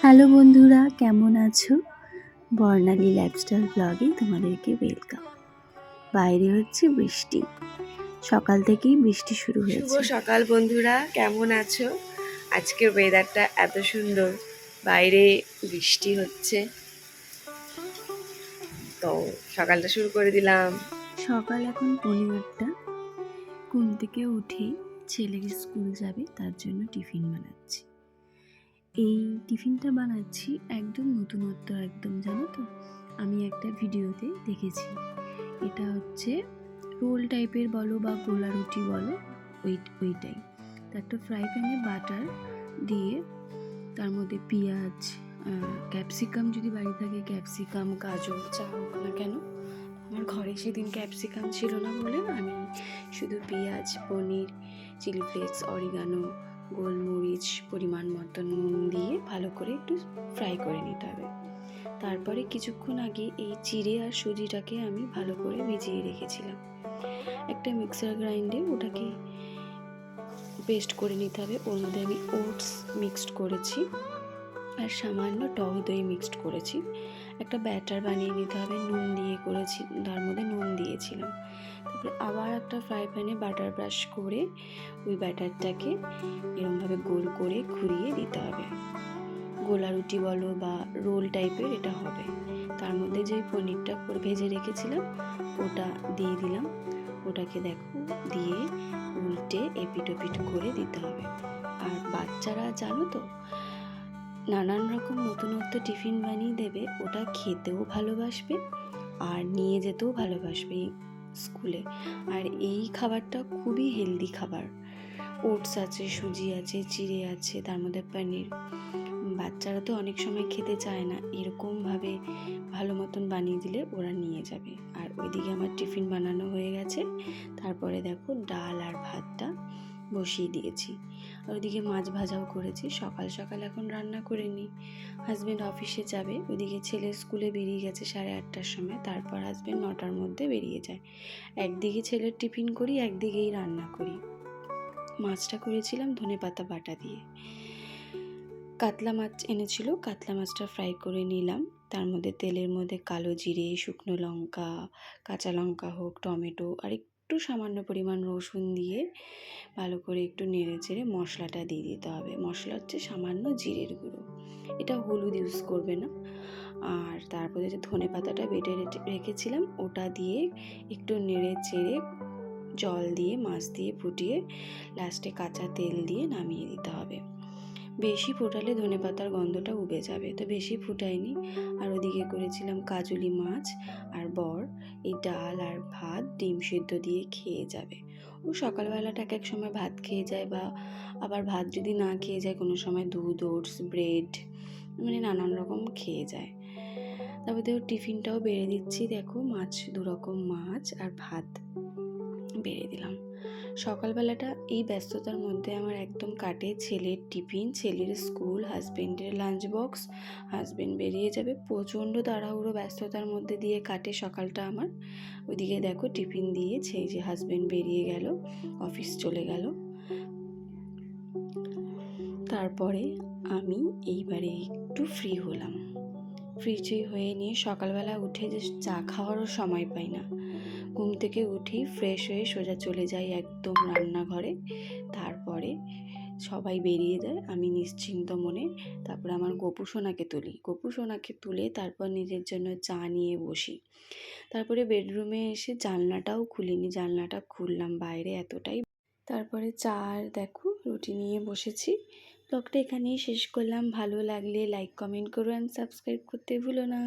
Hello বন্ধুরা, কেমন আছো? বর্ণালী লাইফস্টাইল ব্লগে তোমাদেরকে ওয়েলকাম। বাইরে হচ্ছে বৃষ্টি, সকাল থেকেই বৃষ্টি শুরু হয়েছে। শুভ সকাল বন্ধুরা, কেমন আছো? আজকের ওয়েদারটা এত সুন্দর, বাইরে বৃষ্টি হচ্ছে, তো সকালটা শুরু করে দিলাম। সকাল এখন 8:30। ঘুম থেকে উঠেই ছেলের স্কুল যাবে, তার জন্য টিফিন বানাচ্ছি। এই টিফিনটা বানাচ্ছি একদম নতুনত্ব, একদম জানো তো, আমি একটা ভিডিওতে দেখেছি। এটা হচ্ছে রোল টাইপের বলো বা গোলা রুটি বলো, ওইটাই। তো একটা ফ্রাই প্যানে বাটার দিয়ে তার মধ্যে পেঁয়াজ, ক্যাপসিকাম যদি বাড়ি থাকে ক্যাপসিকাম, গাজর যা হোক না কেন। আমার ঘরে সেদিন ক্যাপসিকাম ছিল না বলে আমি শুধু পেঁয়াজ, পনির, চিলি ফ্লেক্স, অরিগানো, গোলমরিচ, পরিমাণ মতো নুন দিয়ে ভালো করে একটু ফ্রাই করে নিতে হবে। তারপরে কিছুক্ষণ আগে এই চিড়ে আর সুজিটাকে আমি ভালো করে ভিজিয়ে রেখেছিলাম। একটা মিক্সার গ্রাইন্ডে ওটাকে পেস্ট করে নিতে হবে। ওর মধ্যে আমি ওটস মিক্সড করেছি আর সামান্য টক দই মিক্সড করেছি। একটা ব্যাটার বানিয়ে নিতে হবে, নুন দিয়ে করেছি, তার মধ্যে নুন দিয়েছিলাম। তারপরে আবার একটা ফ্রাই প্যানে বাটার ব্রাশ করে ওই ব্যাটারটাকে এরকমভাবে গোল করে ঘুরিয়ে দিতে হবে। গোলা রুটি বলো বা রোল টাইপের এটা হবে। তার মধ্যে যে পনিরটা ভেজে রেখেছিলাম ওটা দিয়ে দিলাম। ওটাকে দেখো দিয়ে উল্টে এপিট ওপিট করে দিতে হবে। আর বাচ্চারা জানো তো, নানান রকম নতুনত্ব টিফিন বানিয়ে দেবে, ওটা খেতেও ভালোবাসবে আর নিয়ে যেতেও ভালোবাসবে স্কুলে। আর এই খাবারটা খুবই হেলদি খাবার। ওটস আছে, সুজি আছে, চিড়ে আছে, তার মধ্যে পনির। বাচ্চারা তো অনেক সময় খেতে চায় না, এরকমভাবে ভালো মতন বানিয়ে দিলে ওরা নিয়ে যাবে। আর ওইদিকে আমার টিফিন বানানো হয়ে গেছে। তারপরে দেখো ডাল আর ভাতটা বসিয়ে দিয়েছি। আর ওইদিকে মাছ ভাজাও করেছি। সকাল সকাল এখন রান্না করে নিই। হাজব্যান্ড অফিসে যাবে, ওইদিকে ছেলে স্কুলে বেরিয়ে গেছে 8:30টার সময়। তারপর হাজব্যান্ড 9টার মধ্যে বেরিয়ে যায়। একদিকে ছেলের টিফিন করি, একদিকেই রান্না করি। মাছটা করেছিলাম ধনেপাতা বাটা দিয়ে। কাতলা মাছ এনেছিল, কাতলা মাছটা ফ্রাই করে নিলাম। তার মধ্যে তেলের মধ্যে কালো জিরে, শুকনো লঙ্কা, কাঁচা লঙ্কা হোক, টমেটো আর একটু সামান্য পরিমাণ রসুন দিয়ে ভালো করে একটু নেড়ে চেড়ে মশলাটা দিয়ে দিতে হবে। মশলা হচ্ছে সামান্য জিরের গুঁড়ো, এটা হলুদ ইউজ করবে না। আর তারপরে যে ধনে পাতাটা বেটে রেখেছিলাম ওটা দিয়ে একটু নেড়ে চেড়ে জল দিয়ে মাছ দিয়ে ফুটিয়ে লাস্টে কাঁচা তেল দিয়ে নামিয়ে দিতে হবে। বেশি ফোটালে ধনেপাতার গন্ধটা উবে যাবে, তো বেশি ফুটাইনি। আর ওদিকে করেছিলাম কাজুলি মাছ আর বর। এই ডাল আর ভাত ডিম সিদ্ধ দিয়ে খেয়ে যাবে। ও সকালবেলাটা এক সময় ভাত খেয়ে যায়, বা আবার ভাত যদি না খেয়ে যায় কোনো সময় দুধ, ওটস, ব্রেড, মানে নানান রকম খেয়ে যায়। তারপর দেখো টিফিনটাও বেড়ে দিচ্ছি। দেখো মাছ, 2 রকম মাছ আর ভাত বেড়ে দিলাম। সকালবেলাটা এই ব্যস্ততার মধ্যে আমার একদম কাটে। ছেলের টিফিন, ছেলের স্কুল, হাজব্যান্ডের লাঞ্চ বক্স, হাজব্যান্ড বেরিয়ে যাবে, প্রচণ্ড তাড়াহুড়ো ব্যস্ততার মধ্যে দিয়ে কাটে সকালটা আমার। ওইদিকে দেখো টিফিন দিয়ে সেই যে হাজব্যান্ড বেরিয়ে গেল, অফিস চলে গেল। তারপরে আমি এইবারে একটু ফ্রি হলাম। ফ্রি হয়ে নিয়ে সকালবেলা উঠে যে চা খাওয়ারও সময় পাই না। ঘুম থেকে উঠি, ফ্রেশ হয়ে সোজা চলে যাই একদম রান্নাঘরে। তারপরে সবাই বেরিয়ে যায়, আমি নিশ্চিন্ত মনে তারপরে আমার গপু সোনাকে তুলে তারপর নিজের জন্য চা নিয়ে বসি। তারপরে বেডরুমে এসে জানলাটাও খুলিনি, জানলাটা খুললাম, বাইরে এতটাই। তারপরে চা আর দেখো রুটি নিয়ে বসেছি। ব্লগটা এখানেই শেষ করলাম। ভালো লাগলে লাইক, কমেন্ট করো অ্যান্ড সাবস্ক্রাইব করতে ভুলো না।